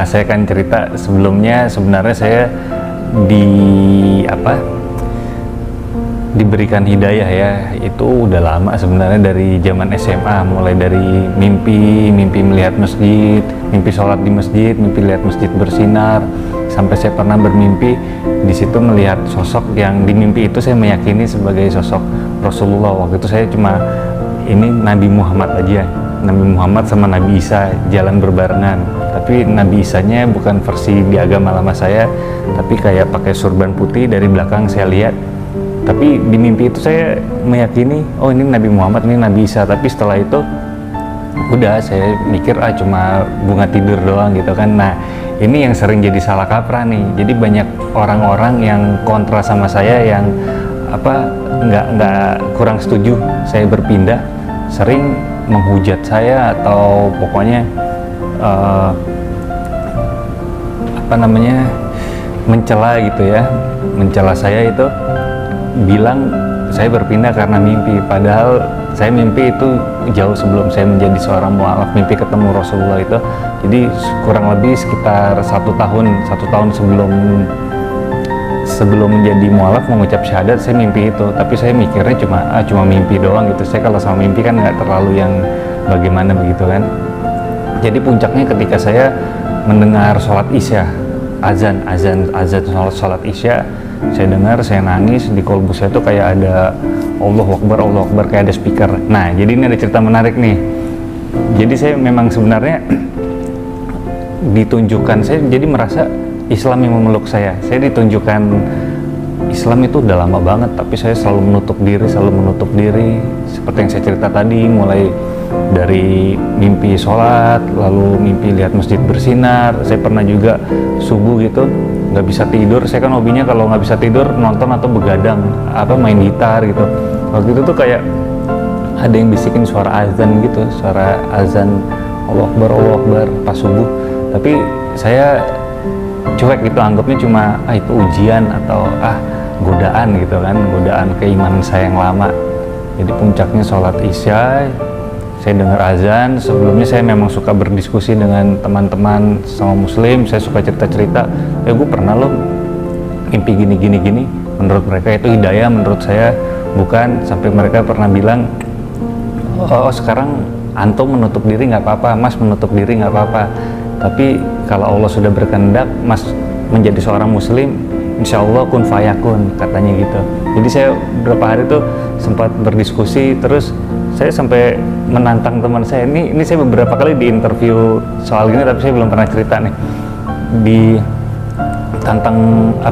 Saya akan cerita sebelumnya. Sebenarnya saya di diberikan hidayah ya, itu udah lama sebenarnya, dari zaman SMA, mulai dari mimpi melihat masjid, mimpi sholat di masjid, mimpi lihat masjid bersinar, sampai saya pernah bermimpi di situ melihat sosok yang di mimpi itu saya meyakini sebagai sosok Rasulullah. Waktu itu saya cuma ini Nabi Muhammad aja, Nabi Muhammad sama Nabi Isa jalan berbarengan, tapi Nabi Isanya bukan versi di agama lama saya, tapi kayak pakai surban putih, dari belakang saya lihat. Tapi di mimpi itu saya meyakini, oh ini Nabi Muhammad, ini Nabi Isa. Tapi setelah itu udah saya mikir cuma bunga tidur doang gitu kan. Nah ini yang sering jadi salah kaprah nih. Jadi banyak orang-orang yang kontra sama saya, yang nggak kurang setuju saya berpindah, sering menghujat saya atau pokoknya mencela gitu ya, mencela saya itu, bilang saya berpindah karena mimpi. Padahal saya mimpi itu jauh sebelum saya menjadi seorang mualaf, mimpi ketemu Rasulullah itu. Jadi kurang lebih sekitar satu tahun sebelum menjadi mualaf, mengucap syahadat, saya mimpi itu. Tapi saya mikirnya cuma mimpi doang gitu. Saya kalau sama mimpi kan nggak terlalu yang bagaimana begitu kan. Jadi puncaknya ketika saya mendengar sholat isya, azan sholat isya, saya dengar, saya nangis. Di kolbu saya tuh kayak ada Allahu Akbar, kayak ada speaker. Nah jadi ini ada cerita menarik nih. Jadi saya memang sebenarnya ditunjukkan, saya jadi merasa Islam yang memeluk saya ditunjukkan Islam itu udah lama banget, tapi saya selalu menutup diri, seperti yang saya cerita tadi, mulai dari mimpi sholat, lalu mimpi lihat masjid bersinar. Saya pernah juga subuh gitu nggak bisa tidur. Saya kan hobinya kalau nggak bisa tidur nonton atau begadang, main gitar gitu. Waktu itu tuh kayak ada yang bisikin suara azan gitu, suara azan Allahu Akbar pas subuh. Tapi saya cuek gitu, anggapnya cuma itu ujian atau godaan gitu kan, godaan keimanan saya yang lama. Jadi puncaknya sholat isya, saya dengar azan. Sebelumnya saya memang suka berdiskusi dengan teman-teman sama muslim, saya suka cerita-cerita, gue pernah loh mimpi gini. Menurut mereka itu hidayah, menurut saya bukan. Sampai mereka pernah bilang, oh sekarang antum menutup diri nggak apa-apa, mas menutup diri nggak apa-apa, tapi kalau Allah sudah berkehendak mas menjadi seorang muslim, insya Allah kun fayakun, katanya gitu. Jadi saya beberapa hari tuh sempat berdiskusi, terus saya sampai menantang teman saya. Ini saya beberapa kali di interview soal gini, tapi saya belum pernah cerita nih.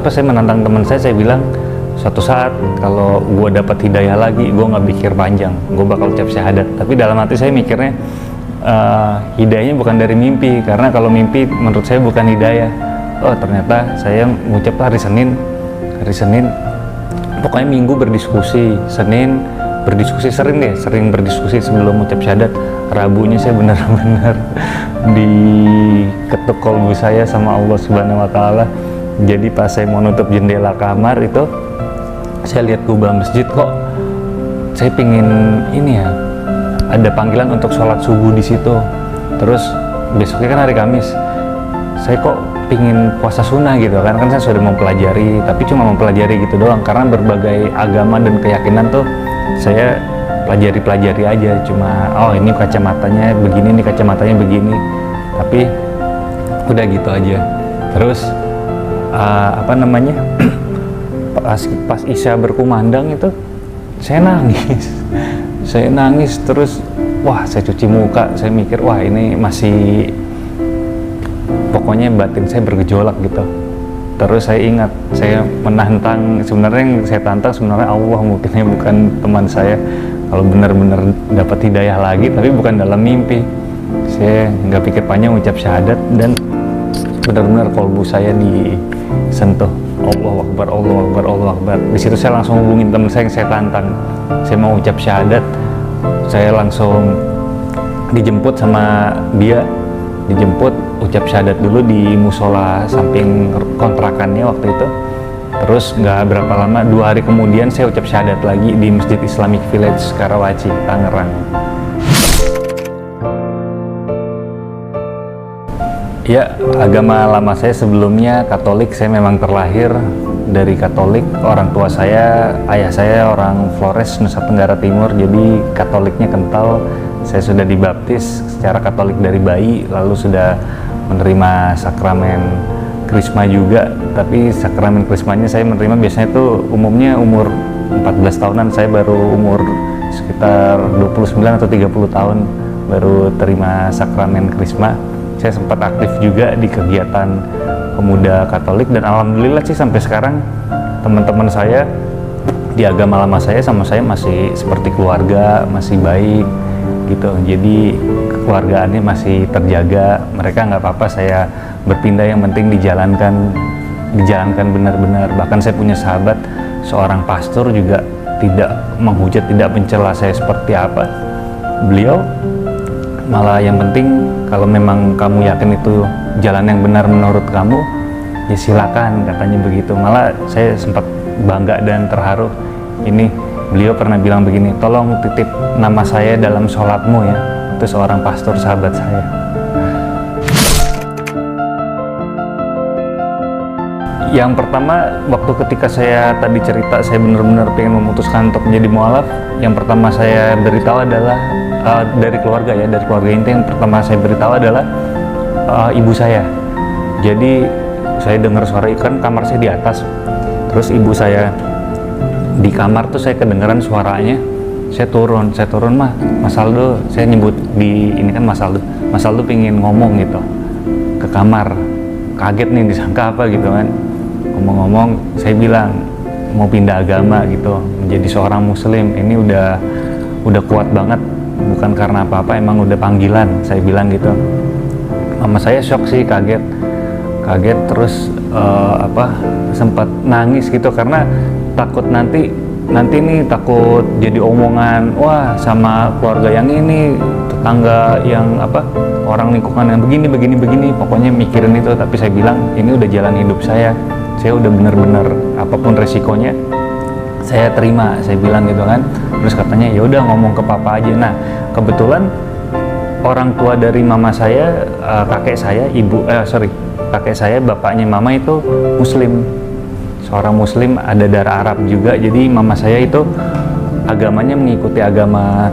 Saya menantang teman saya bilang, suatu saat kalau gue dapat hidayah lagi, gue nggak pikir panjang, gue bakal ucap syahadat. Tapi dalam hati saya mikirnya, hidayahnya bukan dari mimpi, karena kalau mimpi menurut saya bukan hidayah. Oh ternyata saya mengucap hari Senin, pokoknya Minggu berdiskusi, Senin berdiskusi, sering berdiskusi sebelum ucap syahadat. Rabunya saya benar-benar diketuk kolbu saya sama Allah Subhanahu Wa Taala. Jadi pas saya mau nutup jendela kamar itu, saya lihat kubah masjid, kok saya pingin ada panggilan untuk sholat subuh di situ. Terus besoknya kan hari Kamis, saya kok pingin puasa sunnah gitu kan saya sudah mempelajari, tapi cuma mempelajari gitu doang, karena berbagai agama dan keyakinan tuh saya pelajari aja, cuma ini kacamatanya begini, ini kacamatanya begini, tapi udah gitu aja. Terus pas isya berkumandang itu saya nangis terus, saya cuci muka, saya mikir ini masih, pokoknya batin saya bergejolak gitu. Terus saya ingat, saya menantang, sebenarnya yang saya tantang sebenarnya Allah, mungkinnya bukan teman saya. Kalau benar-benar dapat hidayah lagi, tapi bukan dalam mimpi, saya nggak pikir panjang ucap syahadat, dan benar-benar kolbu saya disentuh. Allahu Akbar. Di situ saya langsung hubungin teman saya yang saya tantang. Saya mau ucap syahadat, saya langsung dijemput sama dia, ucap syahadat dulu di musola samping kontrakannya waktu itu. Terus nggak berapa lama, 2 hari kemudian saya ucap syahadat lagi di Masjid Islamic Village Karawaci, Tangerang. Ya, agama lama saya sebelumnya Katolik. Saya memang terlahir dari Katolik. Orang tua saya, ayah saya orang Flores, Nusa Tenggara Timur, jadi Katoliknya kental. Saya sudah dibaptis secara Katolik dari bayi, lalu sudah menerima sakramen Krisma juga. Tapi sakramen Krismanya saya menerima biasanya itu umumnya umur 14 tahunan. Saya baru umur sekitar 29 atau 30 tahun baru terima sakramen Krisma. Saya sempat aktif juga di kegiatan pemuda Katolik, dan alhamdulillah sih sampai sekarang teman-teman saya di agama lama saya sama saya masih seperti keluarga, masih baik gitu. Jadi kekeluargaannya masih terjaga. Mereka nggak apa-apa saya berpindah, yang penting dijalankan benar-benar. Bahkan saya punya sahabat seorang pastor juga tidak menghujat, tidak mencela saya seperti apa. Beliau malah yang penting kalau memang kamu yakin itu jalan yang benar menurut kamu, ya silakan, katanya begitu. Malah saya sempat bangga dan terharu. Ini beliau pernah bilang begini, tolong titip nama saya dalam sholatmu ya. Itu seorang pastor sahabat saya. Yang pertama, waktu ketika saya tadi cerita saya benar-benar pengen memutuskan untuk menjadi mualaf, yang pertama saya beritahu adalah dari keluarga ya, dari keluarga inti. Yang pertama saya beritahu adalah ibu saya. Jadi saya dengar suara ikan, kamar saya di atas, terus ibu saya di kamar tuh saya kedengaran suaranya. Saya turun, mah Mas Aldo, saya nyebut di ini kan Mas Aldo pingin ngomong gitu ke kamar. Kaget nih, disangka apa gitu kan. Ngomong-ngomong, saya bilang mau pindah agama gitu, menjadi seorang muslim. Ini udah kuat banget, bukan karena apa-apa, emang udah panggilan, saya bilang gitu. Mama saya shock sih, kaget terus sempat nangis gitu, karena takut nanti nih takut jadi omongan, wah sama keluarga yang ini, tetangga yang orang lingkungan yang begini, pokoknya mikirin itu. Tapi saya bilang ini udah jalan hidup saya udah bener-bener apapun resikonya saya terima, saya bilang gitu kan. Terus katanya ya udah ngomong ke papa aja. Nah kebetulan orang tua dari mama saya, kakek saya, bapaknya mama itu muslim, seorang muslim, ada darah Arab juga. Jadi mama saya itu agamanya mengikuti agama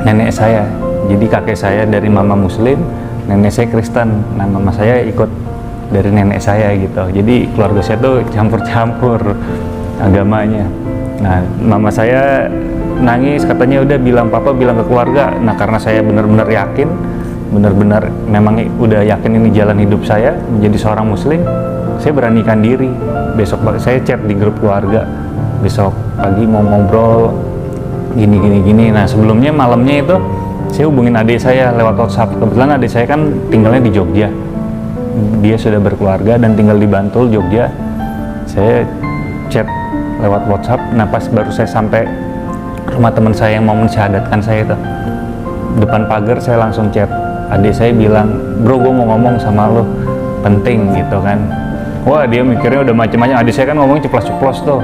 nenek saya. Jadi kakek saya dari mama muslim, nenek saya Kristen. Nah mama saya ikut dari nenek saya gitu. Jadi keluarga saya tuh campur-campur agamanya. Nah mama saya nangis, katanya udah papa bilang ke keluarga. Nah karena saya benar-benar yakin, benar-benar memang udah yakin ini jalan hidup saya menjadi seorang muslim, saya beranikan diri. Besok saya chat di grup keluarga, besok pagi mau ngobrol gini. Nah sebelumnya malamnya itu saya hubungin adik saya lewat WhatsApp. Kebetulan adik saya kan tinggalnya di Jogja, dia sudah berkeluarga dan tinggal di Bantul, Jogja. Saya chat lewat WhatsApp. Nah pas baru saya sampai rumah teman saya yang mau mensyahadatkan saya itu, depan pagar saya langsung chat. Adik saya bilang, bro gue mau ngomong sama lo, penting gitu kan. Wah dia mikirnya udah macam-macam. Adik saya kan ngomongnya ceplos-ceplos tuh,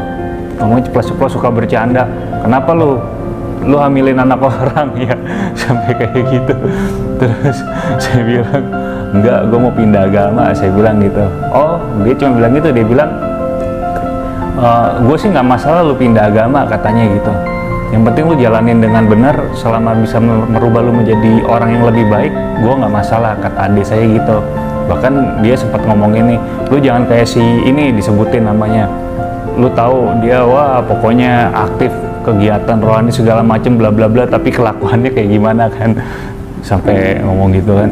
suka bercanda. Kenapa lu hamilin anak orang ya, sampai kayak gitu. Terus saya bilang, enggak, gue mau pindah agama, saya bilang gitu. Oh dia cuma bilang gitu, dia bilang gue sih nggak masalah lu pindah agama, katanya gitu. Yang penting lu jalanin dengan benar, selama bisa merubah lu menjadi orang yang lebih baik, gue nggak masalah, kata adik saya gitu. Bahkan dia sempat ngomong ini, lu jangan kayak si ini, disebutin namanya, lu tahu dia wah pokoknya aktif kegiatan rohani segala macem bla bla bla, tapi kelakuannya kayak gimana kan, sampai ngomong gitu kan.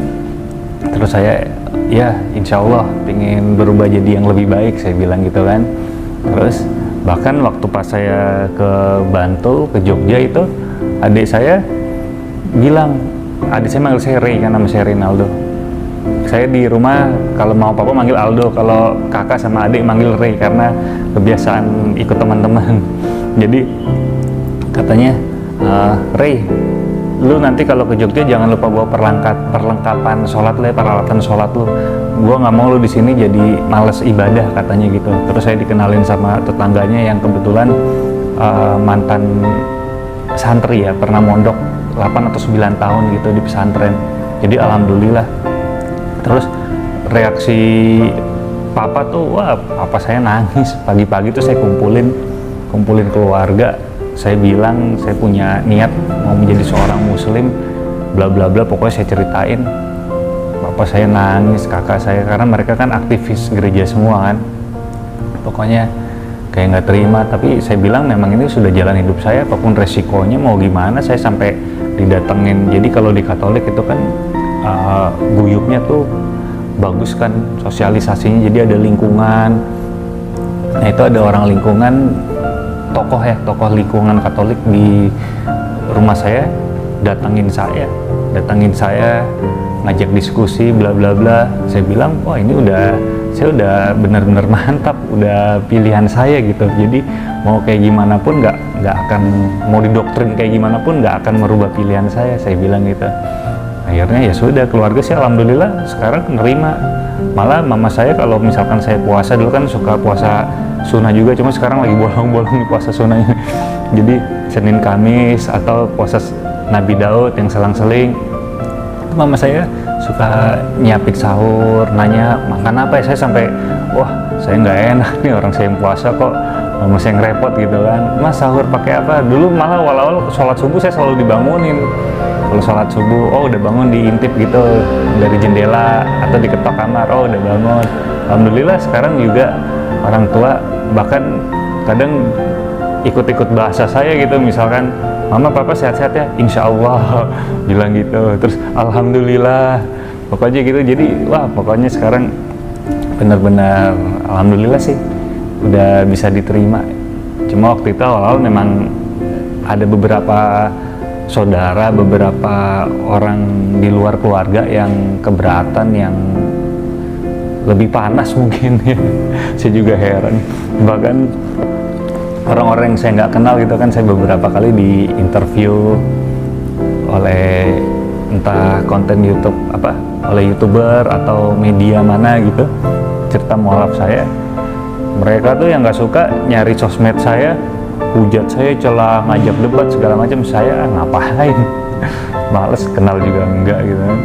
Terus saya ya insya Allah pengen berubah jadi yang lebih baik, saya bilang gitu kan. Terus bahkan waktu pas saya ke Bantul, ke Jogja itu, adik saya bilang, adik saya manggil saya Ray kan, nama saya Rinaldo. Saya di rumah kalau mau papa manggil Aldo, kalau kakak sama adik manggil Ray karena kebiasaan ikut teman-teman. Jadi katanya, Ray, lu nanti kalau ke Jogja jangan lupa bawa perlengkapan sholat lu ya, peralatan sholat lu. Gua nggak mau lu di sini jadi males ibadah, katanya gitu. Terus saya dikenalin sama tetangganya yang kebetulan mantan santri ya, pernah mondok 8 atau 9 tahun gitu di pesantren. Jadi alhamdulillah. Terus reaksi papa tuh, wah papa saya nangis. Pagi-pagi tuh saya kumpulin keluarga, saya bilang saya punya niat mau menjadi seorang muslim, bla bla bla, pokoknya saya ceritain. Bapak saya nangis, kakak saya, karena mereka kan aktivis gereja semua kan, pokoknya kayak nggak terima. Tapi saya bilang memang ini sudah jalan hidup saya, apapun resikonya mau gimana, saya sampai didatengin. Jadi kalau di Katolik itu kan guyupnya tuh bagus kan, sosialisasinya, jadi ada lingkungan. Nah itu ada orang lingkungan, tokoh lingkungan Katolik di rumah saya datangin saya ngajak diskusi bla bla bla. Saya bilang, wah ini saya udah benar-benar mantap, udah pilihan saya gitu. Jadi mau kayak gimana pun nggak akan, mau didoktrin kayak gimana pun nggak akan merubah pilihan saya bilang gitu. Akhirnya ya sudah, keluarga sih alhamdulillah sekarang nerima. Malah mama saya kalau misalkan saya puasa, dulu kan suka puasa sunnah juga, cuma sekarang lagi bolong-bolong nih puasa sunnahnya. Jadi Senin Kamis atau puasa Nabi Daud yang selang-seling, mama saya suka nyiapin sahur, nanya makan apa ya. Saya sampai, wah saya nggak enak nih, orang saya yang puasa kok mama saya yang repot gitu kan. Mas sahur pakai apa? Dulu malah awal-awal sholat subuh saya selalu dibangunin. Kalau sholat subuh, oh udah bangun, diintip gitu dari jendela atau diketok kamar, oh udah bangun. Alhamdulillah sekarang juga orang tua bahkan kadang ikut-ikut bahasa saya gitu, misalkan mama papa sehat-sehat ya, insya Allah bilang gitu, terus alhamdulillah, pokoknya gitu. Jadi wah pokoknya sekarang benar-benar alhamdulillah sih udah bisa diterima. Cuma waktu itu awal-awal memang ada beberapa saudara, beberapa orang di luar keluarga yang keberatan, yang lebih panas mungkin ya. Saya juga heran, bahkan orang-orang yang saya nggak kenal gitu kan, saya beberapa kali di interview oleh entah konten YouTube oleh YouTuber atau media mana gitu, cerita mualaf saya. Mereka tuh yang nggak suka nyari sosmed saya, hujat saya, celah, ngajak debat segala macam. Saya ngapain, males, kenal juga enggak gitu kan.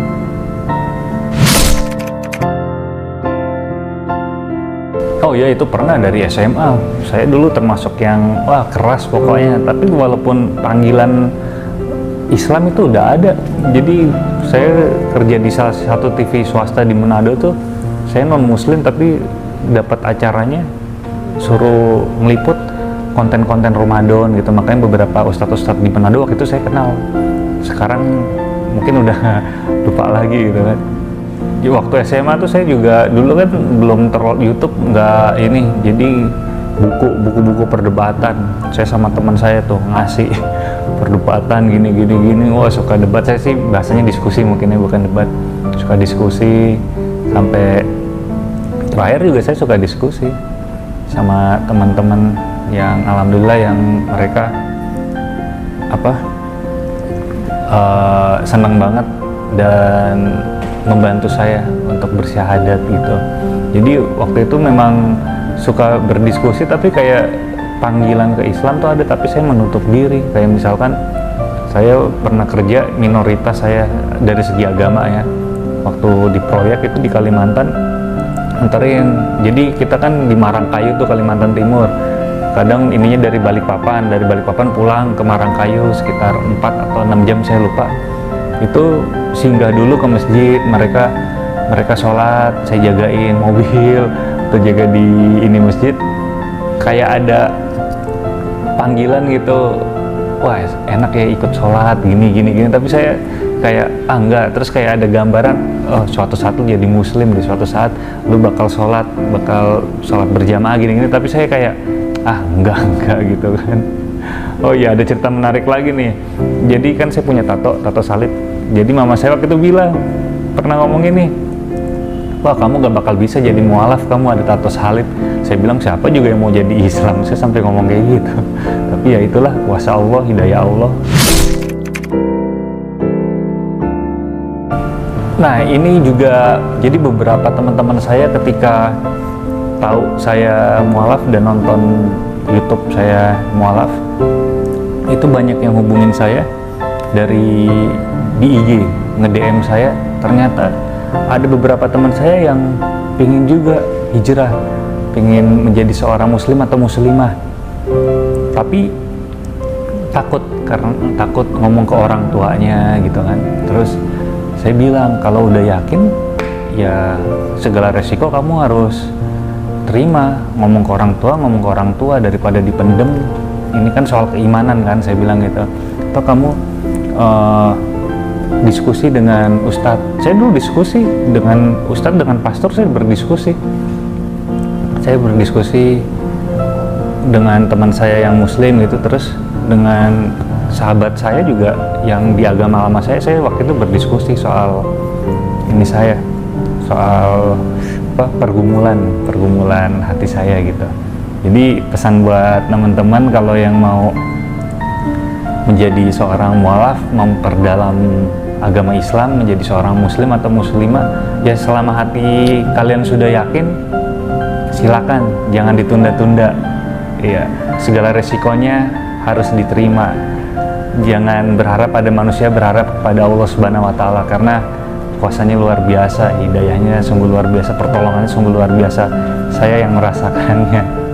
Oh ya, itu pernah dari SMA. Saya dulu termasuk yang wah keras pokoknya, tapi walaupun panggilan Islam itu udah ada. Jadi saya kerja di salah satu TV swasta di Manado tuh, saya non muslim tapi dapat acaranya suruh meliput konten-konten Ramadan gitu. Makanya beberapa ustadz-ustadz di Manado waktu itu saya kenal. Sekarang mungkin udah lupa lagi gitu kan. Di waktu SMA tuh saya juga dulu kan belum terlalu YouTube, nggak ini, jadi buku-buku perdebatan. Saya sama teman saya tuh ngasih perdebatan gini, wah suka debat. Saya sih bahasanya diskusi mungkin ya, bukan debat. Suka diskusi, sampai terakhir juga saya suka diskusi sama teman-teman yang alhamdulillah yang mereka senang banget dan membantu saya untuk bersyahadat gitu. Jadi waktu itu memang suka berdiskusi, tapi kayak panggilan ke Islam tuh ada, tapi saya menutup diri. Kayak misalkan saya pernah kerja minoritas saya dari segi agama ya, waktu di proyek itu di Kalimantan anterin. Jadi kita kan di Marangkayu tuh Kalimantan Timur, kadang ininya dari Balikpapan pulang ke Marangkayu sekitar 4 atau 6 jam saya lupa. Itu singgah dulu ke masjid, mereka sholat, saya jagain mobil atau jaga di ini masjid. Kayak ada panggilan gitu, wah enak ya ikut sholat gini, tapi saya kayak enggak. Terus kayak ada gambaran, oh suatu saat lu jadi muslim, di suatu saat lu bakal sholat berjamaah gini, tapi saya kayak enggak gitu kan. Oh iya, ada cerita menarik lagi nih. Jadi kan saya punya tato salib. Jadi mama saya waktu itu pernah ngomong gini, wah kamu gak bakal bisa jadi mualaf, kamu ada tato salib. Saya bilang siapa juga yang mau jadi Islam, saya sampai ngomong kayak gitu. Tapi ya itulah kuasa Allah, hidayah Allah. Nah ini juga, jadi beberapa teman-teman saya ketika tahu saya mualaf dan nonton YouTube saya mualaf, itu banyak yang hubungin saya dari di IG, nge-DM saya. Ternyata ada beberapa teman saya yang pingin juga hijrah, pingin menjadi seorang muslim atau muslimah, tapi takut karena takut ngomong ke orang tuanya gitu kan. Terus saya bilang kalau udah yakin ya segala resiko kamu harus terima, ngomong ke orang tua daripada dipendem. Ini kan soal keimanan kan, saya bilang gitu. Atau kamu diskusi dengan ustadz. Saya dulu diskusi dengan ustadz, dengan pastor, saya berdiskusi dengan teman saya yang muslim gitu, terus dengan sahabat saya juga yang di agama lama saya waktu itu berdiskusi soal soal pergumulan hati saya gitu. Jadi pesan buat teman-teman kalau yang mau menjadi seorang mualaf, memperdalam agama Islam, menjadi seorang muslim atau muslimah, ya selama hati kalian sudah yakin, silakan, jangan ditunda-tunda. Iya, segala resikonya harus diterima. Jangan berharap pada manusia, berharap pada Allah Subhanahu wa Ta'ala, karena kuasanya luar biasa, hidayahnya sungguh luar biasa, pertolongannya sungguh luar biasa. Saya yang merasakannya.